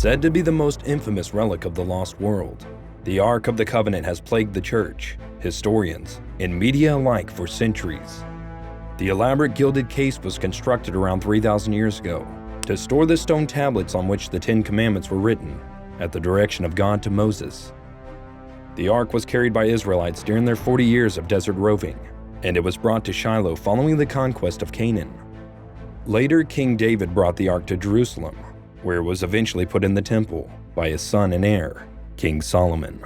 Said to be the most infamous relic of the lost world, the Ark of the Covenant has plagued the church, historians, and media alike for centuries. The elaborate gilded case was constructed around 3,000 years ago to store the stone tablets on which the Ten Commandments were written, at the direction of God to Moses. The Ark was carried by Israelites during their 40 years of desert roving, and it was brought to Shiloh following the conquest of Canaan. Later, King David brought the Ark to Jerusalem, where it was eventually put in the temple by his son and heir, King Solomon.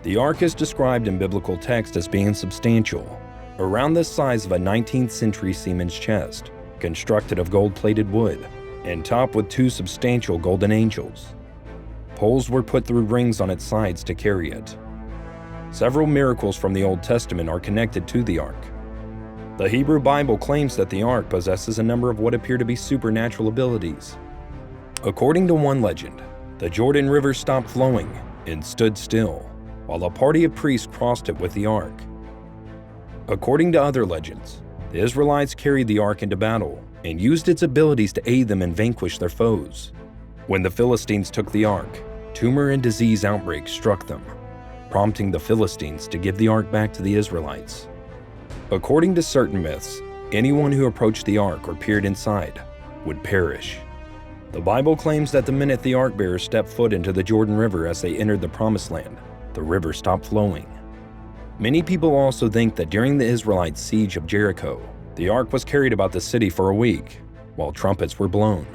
The Ark is described in biblical text as being substantial, around the size of a 19th century seaman's chest, constructed of gold-plated wood, and topped with two substantial golden angels. Poles were put through rings on its sides to carry it. Several miracles from the Old Testament are connected to the Ark. The Hebrew Bible claims that the Ark possesses a number of what appear to be supernatural abilities. According to one legend, the Jordan River stopped flowing and stood still, while a party of priests crossed it with the Ark. According to other legends, the Israelites carried the Ark into battle and used its abilities to aid them and vanquish their foes. When the Philistines took the Ark, tumor and disease outbreaks struck them, prompting the Philistines to give the Ark back to the Israelites. According to certain myths, anyone who approached the Ark or peered inside would perish. The Bible claims that the minute the Ark bearers stepped foot into the Jordan River as they entered the Promised Land, the river stopped flowing. Many people also think that during the Israelites' siege of Jericho, the Ark was carried about the city for a week, while trumpets were blown,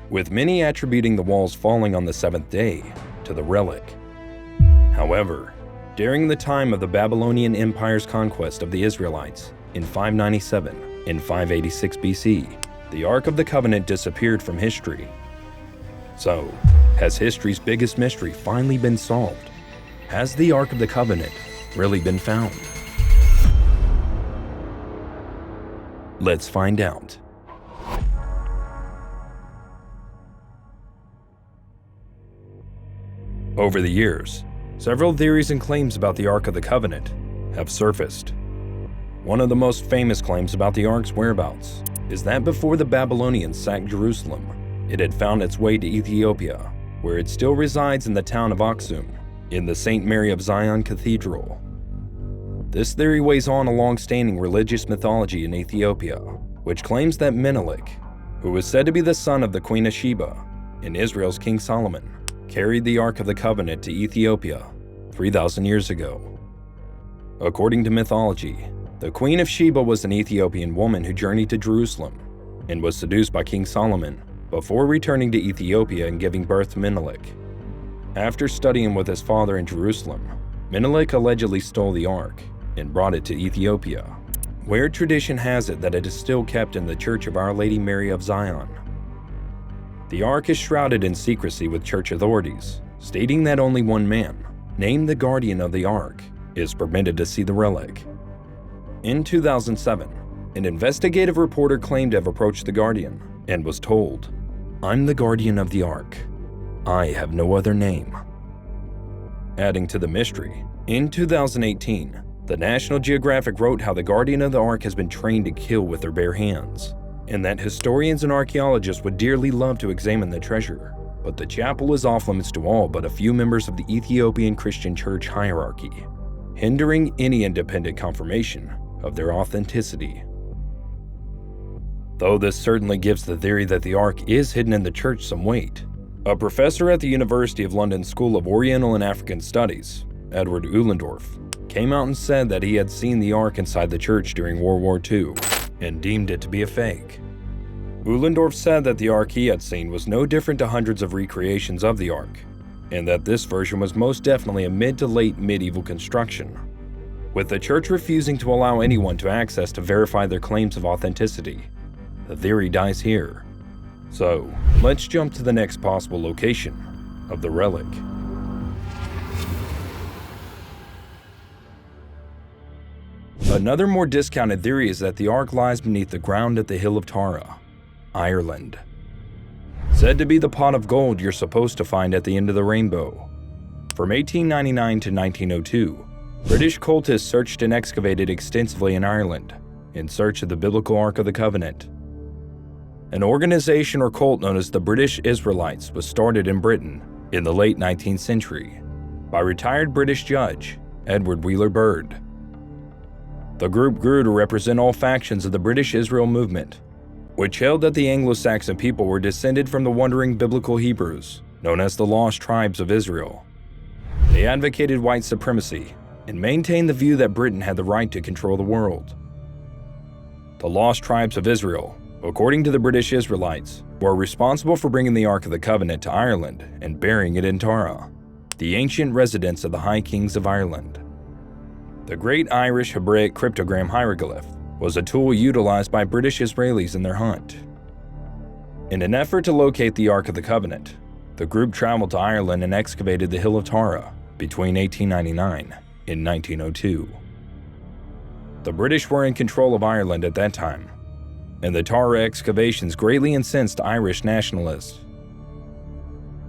with many attributing the walls falling on the seventh day to the relic. However, during the time of the Babylonian Empire's conquest of the Israelites in 597 and 586 BC, the Ark of the Covenant disappeared from history. So, has history's biggest mystery finally been solved? Has the Ark of the Covenant really been found? Let's find out. Over the years, several theories and claims about the Ark of the Covenant have surfaced. One of the most famous claims about the Ark's whereabouts is that before the Babylonians sacked Jerusalem, it had found its way to Ethiopia, where it still resides in the town of Aksum, in the St. Mary of Zion Cathedral. This theory weighs on a long-standing religious mythology in Ethiopia, which claims that Menelik, who was said to be the son of the Queen of Sheba and Israel's King Solomon, carried the Ark of the Covenant to Ethiopia 3,000 years ago. According to mythology, the Queen of Sheba was an Ethiopian woman who journeyed to Jerusalem and was seduced by King Solomon before returning to Ethiopia and giving birth to Menelik. After studying with his father in Jerusalem, Menelik allegedly stole the Ark and brought it to Ethiopia, where tradition has it that it is still kept in the Church of Our Lady Mary of Zion. The Ark is shrouded in secrecy with church authorities, stating that only one man, named the Guardian of the Ark, is permitted to see the relic. In 2007, an investigative reporter claimed to have approached the Guardian and was told, "I'm the Guardian of the Ark. I have no other name." Adding to the mystery, in 2018, the National Geographic wrote how the Guardian of the Ark has been trained to kill with their bare hands, and that historians and archaeologists would dearly love to examine the treasure, but the chapel is off limits to all but a few members of the Ethiopian Christian church hierarchy, hindering any independent confirmation of their authenticity. Though this certainly gives the theory that the Ark is hidden in the church some weight, a professor at the University of London School of Oriental and African Studies, Edward Uhlendorf, came out and said that he had seen the Ark inside the church during World War II and deemed it to be a fake. Uhlendorf said that the Ark he had seen was no different to hundreds of recreations of the Ark, and that this version was most definitely a mid to late medieval construction. With the church refusing to allow anyone to access to verify their claims of authenticity, the theory dies here. So, let's jump to the next possible location of the relic. Another more discounted theory is that the Ark lies beneath the ground at the Hill of Tara, Ireland. Said to be the pot of gold you're supposed to find at the end of the rainbow. From 1899 to 1902, British cultists searched and excavated extensively in Ireland in search of the biblical Ark of the Covenant. An organization or cult known as the British Israelites was started in Britain in the late 19th century by retired British judge Edward Wheeler Bird. The group grew to represent all factions of the British Israel movement, which held that the Anglo-Saxon people were descended from the wandering biblical Hebrews, known as the Lost Tribes of Israel. They advocated white supremacy and maintained the view that Britain had the right to control the world. The Lost Tribes of Israel, according to the British Israelites, were responsible for bringing the Ark of the Covenant to Ireland and burying it in Tara, the ancient residence of the High Kings of Ireland. The Great Irish Hebraic Cryptogram Hieroglyph was a tool utilized by British Israelis in their hunt. In an effort to locate the Ark of the Covenant, the group traveled to Ireland and excavated the Hill of Tara between 1899 and 1902. The British were in control of Ireland at that time, and the Tara excavations greatly incensed Irish nationalists.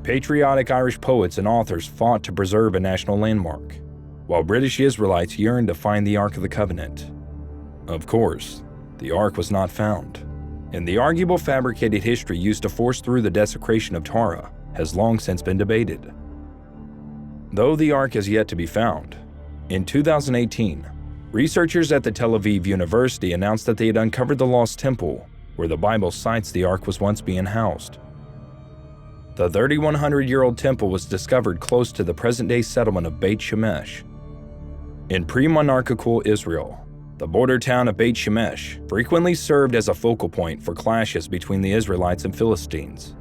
Patriotic Irish poets and authors fought to preserve a national landmark, while British Israelites yearned to find the Ark of the Covenant. Of course, the Ark was not found, and the arguable fabricated history used to force through the desecration of Tara has long since been debated. Though the Ark is yet to be found, in 2018, researchers at the Tel Aviv University announced that they had uncovered the lost temple where the Bible cites the Ark was once being housed. The 3,100-year-old temple was discovered close to the present-day settlement of Beit Shemesh. In pre-monarchical Israel, the border town of Beit Shemesh frequently served as a focal point for clashes between the Israelites and Philistines.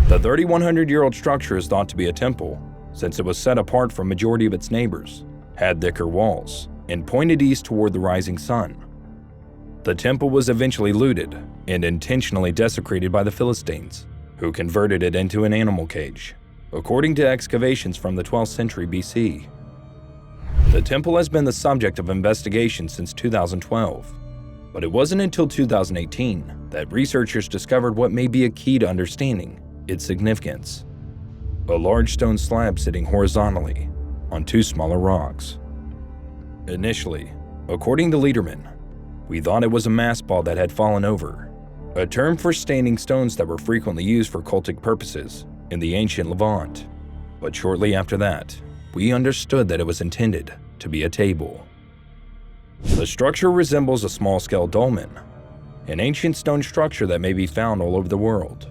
The 3,100-year-old structure is thought to be a temple, since it was set apart from majority of its neighbors, had thicker walls, and pointed east toward the rising sun. The temple was eventually looted and intentionally desecrated by the Philistines, who converted it into an animal cage, according to excavations from the 12th century BC. The temple has been the subject of investigation since 2012, but it wasn't until 2018 that researchers discovered what may be a key to understanding its significance: a large stone slab sitting horizontally on two smaller rocks. Initially, according to Lederman, we thought it was a mass ball that had fallen over, a term for standing stones that were frequently used for cultic purposes in the ancient Levant. But shortly after that, we understood that it was intended to be a table. The structure resembles a small-scale dolmen, an ancient stone structure that may be found all over the world,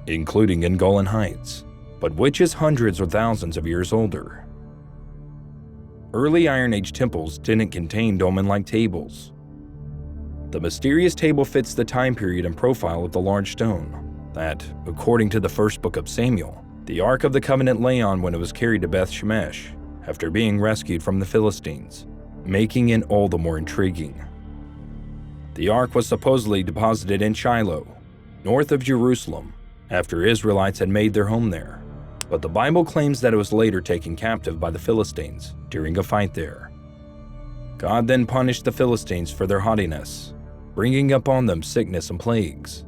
including in Golan Heights, but which is hundreds or thousands of years older. Early Iron Age temples didn't contain dolmen-like tables. The mysterious table fits the time period and profile of the large stone that, according to the first book of Samuel, the Ark of the Covenant lay on when it was carried to Beth Shemesh after being rescued from the Philistines, making it all the more intriguing. The Ark was supposedly deposited in Shiloh, north of Jerusalem, after Israelites had made their home there, but the Bible claims that it was later taken captive by the Philistines during a fight there. God then punished the Philistines for their haughtiness, bringing upon them sickness and plagues,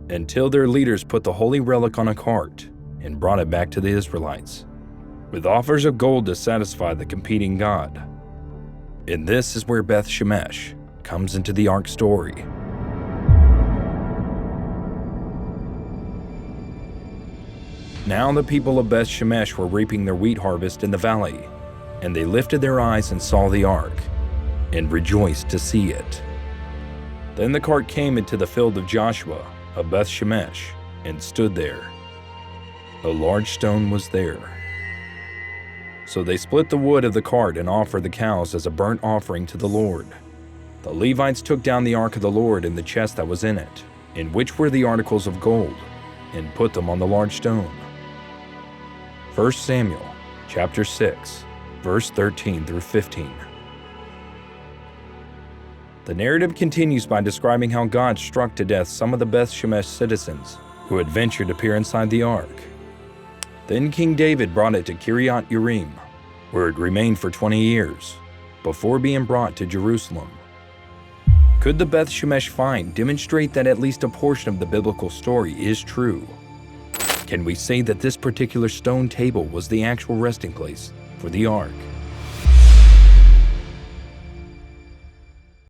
until their leaders put the holy relic on a cart and brought it back to the Israelites, with offers of gold to satisfy the competing god. And this is where Beth Shemesh comes into the Ark story. Now the people of Beth Shemesh were reaping their wheat harvest in the valley, and they lifted their eyes and saw the Ark, and rejoiced to see it. Then the cart came into the field of Joshua of Beth Shemesh, and stood there. A large stone was there. So they split the wood of the cart and offered the cows as a burnt offering to the Lord. The Levites took down the Ark of the Lord and the chest that was in it, in which were the articles of gold, and put them on the large stone. 1 Samuel chapter 6, verse 13 through 15. The narrative continues by describing how God struck to death some of the Beth Shemesh citizens who had ventured to peer inside the Ark. Then King David brought it to Kiryat Yearim, where it remained for 20 years, before being brought to Jerusalem. Could the Beth Shemesh find demonstrate that at least a portion of the biblical story is true? Can we say that this particular stone table was the actual resting place for the Ark?